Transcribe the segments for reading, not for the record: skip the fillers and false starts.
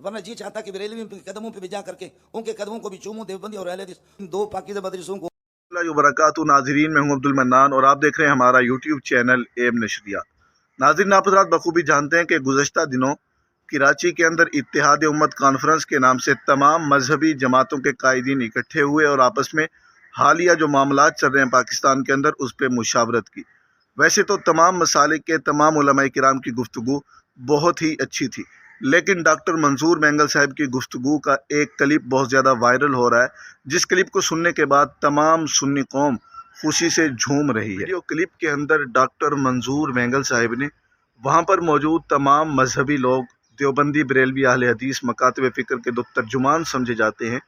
ورنہ جی چاہتا کہ بریلوی کے قدموں پہ بھی جا کر کے ان کے قدموں کو بھی چوموں دیوبندی اور اہل حدیث دو پاکیزہ مدرسوں کو اللہ وبرکاتہ۔ ناظرین، میں ہوں عبد المنان اور آپ دیکھ رہے ہیں ہمارا یوٹیوب چینل ایم نشریات۔ ناظرین، آپ حضرات بخوبی جانتے ہیں کہ گزشتہ دنوں کراچی کے اندر اتحاد امت کانفرنس کے نام سے تمام مذہبی جماعتوں کے قائدین اکٹھے ہوئے اور آپس میں حالیہ جو معاملات چل رہے ہیں پاکستان کے اندر اس پہ مشاورت کی۔ ویسے تو تمام مسالک کے تمام علماء کرام کی گفتگو بہت ہی اچھی تھی، لیکن ڈاکٹر منظور مینگل صاحب کی گفتگو کا ایک کلپ بہت زیادہ وائرل ہو رہا ہے، جس کلپ کو سننے کے بعد تمام سنی قوم خوشی سے جھوم رہی ہے۔ ویڈیو کلپ کے اندر ڈاکٹر منظور مینگل صاحب نے وہاں پر موجود تمام مذہبی لوگ، دیوبندی، بریلوی، اہل حدیث، مکاتب فکر کے جو ترجمان سمجھے جاتے ہیں،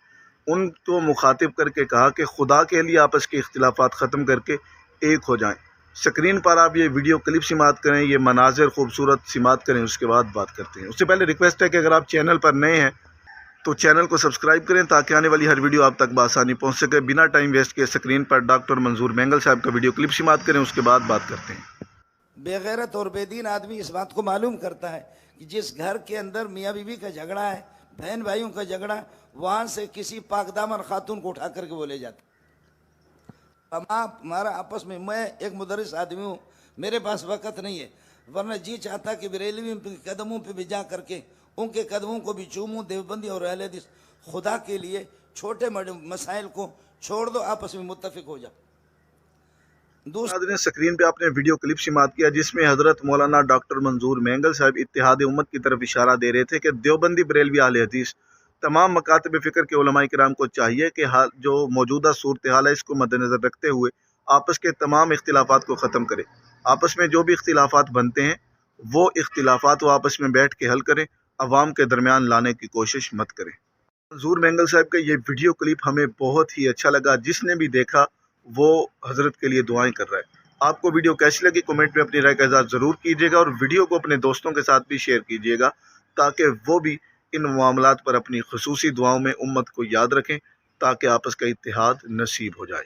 ان کو مخاطب کر کے کہا کہ خدا کے لیے آپس کے اختلافات ختم کر کے ایک ہو جائیں۔ سکرین پر آپ یہ ویڈیو کلپ سماعت کریں، یہ مناظر خوبصورت سماعت کریں، اس کے بعد بات کرتے ہیں۔ اس سے پہلے ریکویسٹ ہے کہ اگر آپ چینل پر نئے ہیں تو چینل کو سبسکرائب کریں تاکہ آنے والی ہر ویڈیو آپ تک بآسانی پہنچ سکے۔ بنا ٹائم ویسٹ کے سکرین پر ڈاکٹر منظور مینگل صاحب کا ویڈیو کلپ سماعت کریں، اس کے بعد بات کرتے ہیں۔ بے غیرت اور بے دین آدمی اس بات کو معلوم کرتا ہے کہ جس گھر کے اندر میاں بیوی کا جھگڑا ہے، بہن بھائیوں کا جھگڑا ہے، وہاں سے کسی پاک دامن خاتون کو اٹھا کر کے وہ لے جاتا۔ ہمارا آپس میں ایک مدرس آدمی ہوں، میرے پاس وقت نہیں ہے، ورنہ جی چاہتا کہ بریلوی کے قدموں پہ بھی جا کر کے ان کے قدموں کو بھی چوموں دیوبندی اور اہل حدیث خدا کے لیے چھوٹے مسائل کو چھوڑ دو، آپس میں متفق ہو جاؤ۔ ناظرین، سکرین پہ آپ نے ویڈیو کلپ سماعت کیا جس میں حضرت مولانا ڈاکٹر منظور مینگل صاحب اتحاد امت کی طرف اشارہ دے رہے تھے کہ دیوبندی، بریلوی، اہل حدیث تمام مکاتب فکر کے علماء کرام کو چاہیے کہ جو موجودہ صورتحال ہے اس کو مد نظر رکھتے ہوئے آپس کے تمام اختلافات کو ختم کرے۔ آپس میں جو بھی اختلافات بنتے ہیں وہ اختلافات وہ آپس میں بیٹھ کے حل کریں، عوام کے درمیان لانے کی کوشش مت کریں۔ منظور مینگل صاحب کا یہ ویڈیو کلپ ہمیں بہت ہی اچھا لگا، جس نے بھی دیکھا وہ حضرت کے لیے دعائیں کر رہا ہے۔ آپ کو ویڈیو کیسی لگی کمنٹ میں اپنی رائے کا اظہار ضرور کیجیے گا، اور ویڈیو کو اپنے دوستوں کے ساتھ بھی شیئر کیجیے گا تاکہ وہ بھی ان معاملات پر اپنی خصوصی دعاؤں میں امت کو یاد رکھیں تاکہ آپس کا اتحاد نصیب ہو جائے۔